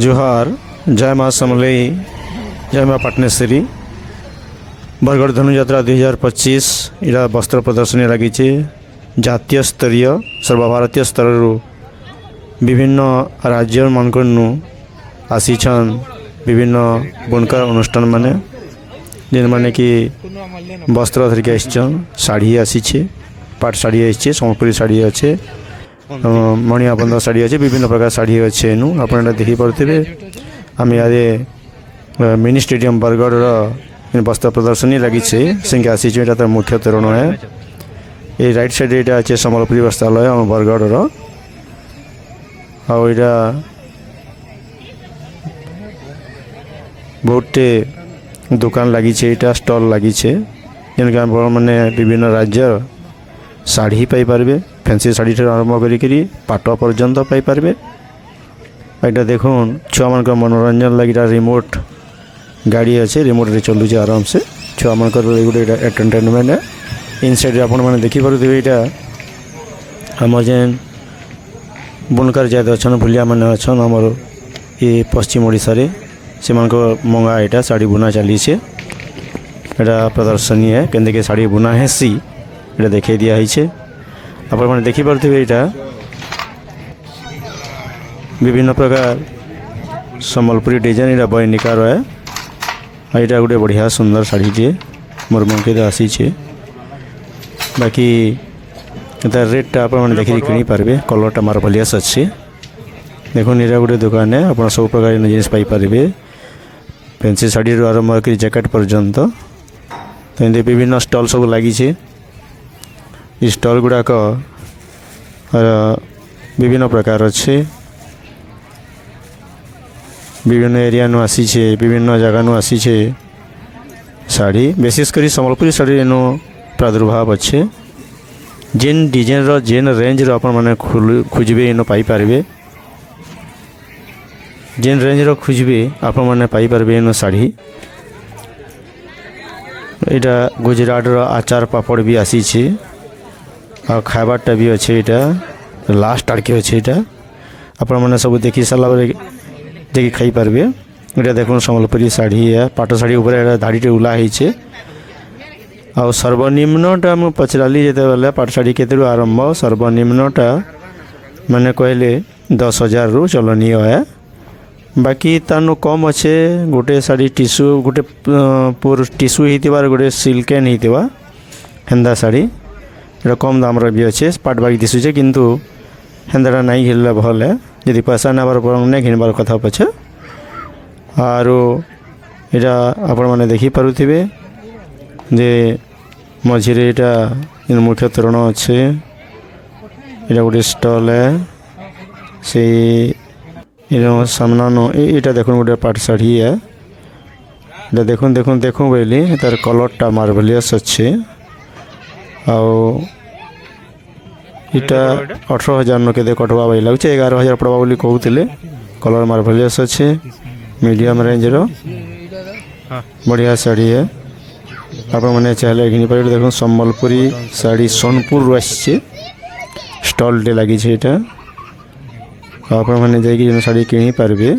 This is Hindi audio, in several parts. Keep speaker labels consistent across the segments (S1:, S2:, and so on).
S1: जोहार जय माँ समलई जय माँ पाटनेश्वरी बरगढ़ धनुयात्रा 2025 इरा वस्त्र प्रदर्शनी लगी जातीय स्तरीय सर्वभारतीय स्तर विभिन्न राज्य मानकनु आसीछन विभिन्न बुनकर अनुष्ठान माने जिन माने कि वस्त्र धरिक आसीछन साड़ी आसीछे पाट साड़ी आसीछे सम्बलपुरी साड़ी अच्छे मणिया बंधा साड़ी अच्छे विभिन्न प्रकार साड़ी अच्छे एनु आपन देखि पारथिबे आम यादे मिनी स्टेडियम बरगढ़ वस्त्र प्रदर्शनी लगी सिंह आसी तो मुख्य तोरण है ये राइट साइड यहाँ अच्छे सम्बलपुरी वस्त्रालय आम बरगढ़ आईटा बहुटे दुकान लगी स्टल लगी जिनका मैंने विभिन्न राज्य शाढ़ी पाइपर फैंसी शाढ़ी आरंभ करी पाट पर्यंत पाइपर यहाँ देखो छुआ मान मनोरंजन लगी रिमोट गाड़ी अच्छे रिमोट रे चलुचे आराम से छुआ मान गोटे एंटरटेनमेंट है इन साइड आप देखिपे यहाँ आम जेन बुनकर जात अच्छा भूलिया मैंने अच्छा आमर ये पश्चिम ओडिशा से मंगा यहाँ शाढ़ी बुना चली यहाँ प्रदर्शनी है के शाढ़ी बुना है सी ये देखे दिखाई आप देखिपे यहाँ विभिन्न प्रकार सम्बलपुरी डिजाइन यहाँ बयनिकार है यहाँ गोटे बढ़िया सुंदर शाढ़ी टे मोर मन आसी बाकी रेटा आप देखिए किनी पारे कलरटा मार्भलियस अच्छे देखो यहाँ गोटे दुकान है आप सब प्रकार जिनिस पाइपर फैंसी शाढ़ी आरंभ कर जैकेट पर्यंत तो ये विभिन्न स्टल सब लगी स्टल गुड़ाक विभिन्न प्रकार अच्छे विभिन्न एरिया नु आसी विभिन्न जगह नु आसी शाढ़ी विशेषकर सम्बलपुरी शाढ़ी एनु प्रादुर्भाव अच्छे जेन डिजाइन रो जेन रेंज रो अपन माने खोजबे इनो पाई पारबे जेन रेंज रो खोजबे अपन माने पाई पारबे इनो शाढ़ी इटा गुजरात रो आचार पापड़ भी आसी आ खाबाटा भी अच्छे यहाँ लास्ट आड़के अच्छे यहाँ आप सब देखी सारा देखिए खाई पारे यहाँ देखो सम्बलपुरी शाढ़ी है पाट शाढ़ी ऊपर धाड़ीटे उला है आ सर्वनिम्नटा मुझे पचराली जो बेले पाट शाढ़ी के आरंभ सर्वनिम्नटा मैंने कहले 10,000 रु चलनीय है बाकी तानु कम अच्छे गोटे शाढ़ी टिश्यू गोटे पूर टिश्यू होती गोटे सिल्केन होता हेन्दा शाढ़ी ये कम दाम भी अच्छे पाट बाकी दिशुचे किंतु हेन्दा नहीं घिनले भल है यदि पैसा नाबार पर नहीं घिनबार कथा पछे आरो यहाँ आपण मैंने देखिपे जे मझे यहाँ मुख्य तोरण अच्छे यहाँ गोटे स्टल है से सामना यहाँ देखो गोटे पाट शाढ़ी है देखो देखो देखो बोली तार कलरटा मार्भलियस अच्छे आटा 18,000 न के कटवा भाई लगे 11,000 पड़वा बोली कहते कलर मार्भलियस अच्छे मीडियम रेंज रो बढ़िया शाढ़ी है आप मैंने चाहे घिनी पारे देखो सम्बलपुरी शाढ़ी सोनपुर आसी स्टल टे लगी आप मैंने शाढ़ी किनी पारे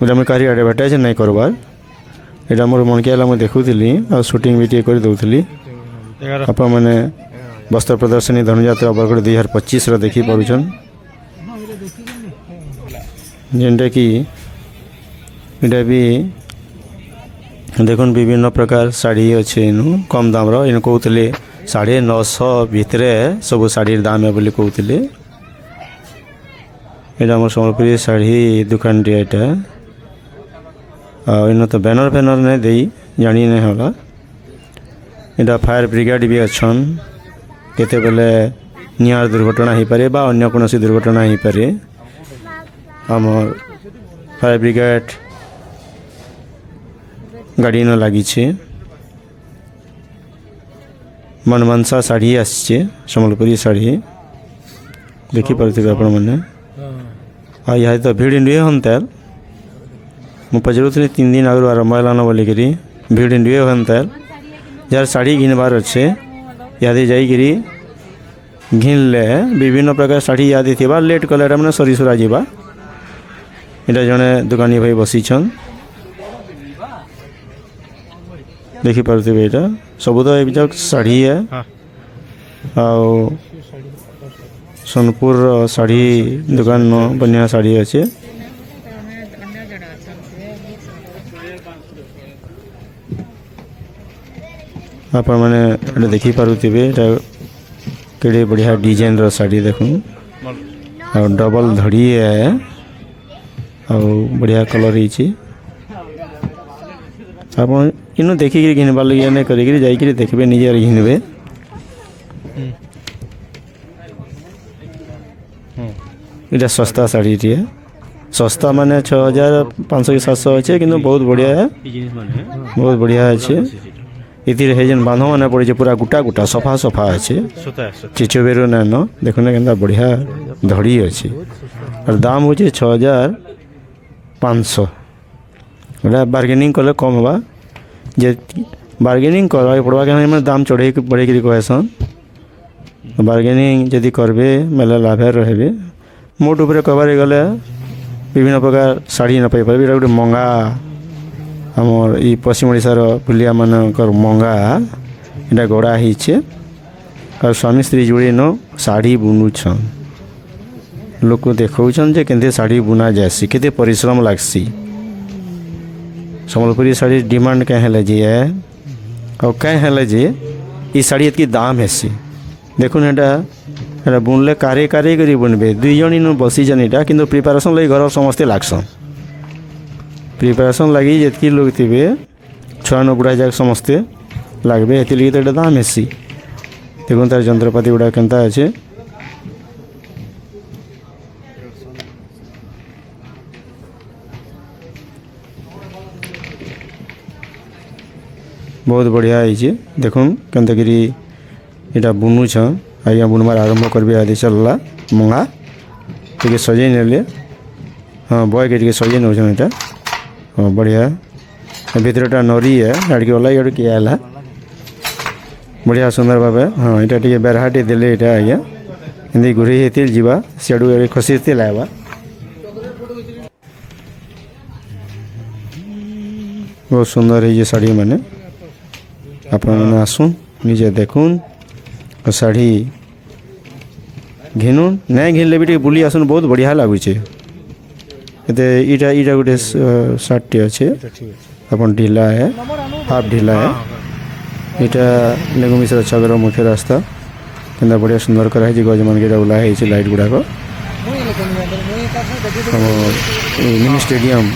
S1: मुझे कहीं एडभर्टाइज नहीं करवार यहाँ मोर मन के मुझे देखुली आ शूटिंग भी टे कर दूसरी आप मैंने वस्त्र प्रदर्शनी धनुयात्रा बरगढ़ 2025 देखी पारुछन जेनटा कि यहाँ भी देखो विभिन्न प्रकार शाढ़ी अच्छे इनु कम दाम रो इन कहते 950 भितर सब शाढ़ी दाम है बोली कहते यहाँ मोर सम्बलपुरी शाढ़ी दुकान टे इन तो बैनर फैनर नहीं दे जानी नहीं होला यहाँ फायर ब्रिगेड भी अच्छन केते बेले निआर दुर्घटना हो पारे बा अन्य कौन दुर्घटना हो पारे आम फायर ब्रिगेड गाड़ी न लगी मनमनसा शाढ़ी आसी सम्बलपुरी शाढ़ी देखिपे आप यहाँ तो भीड़ नुए हन तेल मुझे पचारूली 3 दिन आगु आरंभ है बोलिकी भीड़ नुए हन तेल जार शाढ़ी घिनबार अच्छे यादे जाइकरी घिनले विभिन्न प्रकार शाढ़ी यादे थी लेट कले मैंने सरी सुरा जावा এটা জনে দোকানী ভাই বসিছন দেখি পাରୁଥିବେ এটা ସବୁ ତ ଏଯାକ ଶାଢ଼ୀ है ଆଉ सोनपुर शाढ़ी दुकान न बढ़िया शाढ़ी अच्छे आपण मैंने देखी पारुथिबे केड़े बढ़िया डिजाइन रो साड़ी देखूँ और डबल धड़ी है और बढ़िया कलर ही आप इनू देखिक घिनबार लगे नहीं करी जाइए देखबे निजे घिनबे इटा सस्ता शाढ़ी टी सस्ता माने 6500 की 700 अच्छे कि बहुत बढ़िया है बहुत बढ़िया अच्छे इतिर है जन बांध मैंने पड़े पूरा गुटा गुटा सफा सफा अच्छे चिचोबेरु नान देखुन के बढ़िया धड़ी अच्छे और दाम हो 6500 गोटा बार्गेनिंग कले कम हवा जे बार्गेनिंग करवा पड़वा क्या दाम चढ़े बढ़े कहसन बार्गेनिंग जदि करबे मेला लाभे रहे मोट उपर कबार गले विभिन्न प्रकार शाढ़ी न पाई पारे गोटे मंगा आमर ई पश्चिम ओडिशार पुलिया मानकर मंगा इटा गड़ा होइछे और स्वामी स्त्री जोड़ी न शाढ़ी बुनुछन लोक देखौछन जे केंते शाढ़ी बुना जासी केते परिश्रम लागसी सम्बलपुरी शाढ़ी डिमांड क्या है जे और क्या है जे ई शाढ़ी एतकी दाम हेसी देखुन एटा बुनले कारे कारे करी बुनबे दुई जन इन बसी जान इटा किंतु प्रिपारेसन लगी घर समस्ते लागसन प्रिपारेसन लगी जितकी लोग थे छुआ न बुढ़ा जाक समस्ते लागबे हेती लगी तो एटा दाम हेसी देखुन तार जंत्रपाति गुड़ा केनता अच्छे बहुत बढ़िया है देखुन केनतागिरी इटा बुनुछ आज्ञा बुनबार आरंभ करबे आदि चलला मंगा टे सजे ने हाँ बॉय के सजे नौ इटा हाँ बढ़िया भितरटा नरी है आड़के ओला इट किया है बढ़िया सुंदर भाव हाँ इटा टे बेरहाटे देले इटा आज्ञा हिंदी घुरी होती जीवा सियाड़ू खसी लाइबा बहुत सुंदर है ये शाढ़ी मैंने आप आसुन निजे देखुन और शाढ़ी घिनुन नहीं घिनले भी बुली आसन बहुत बढ़िया लगुचे इटा इटा गोटे सार्ट टी अच्छे अपन ढीला है हाफ ढीला है इटा लेगु मिश्र छगर मुख्य रास्ता क्या बढ़िया सुंदर कराई गजमान के ओला लाइट गुड़ाक मिनी स्टेडियम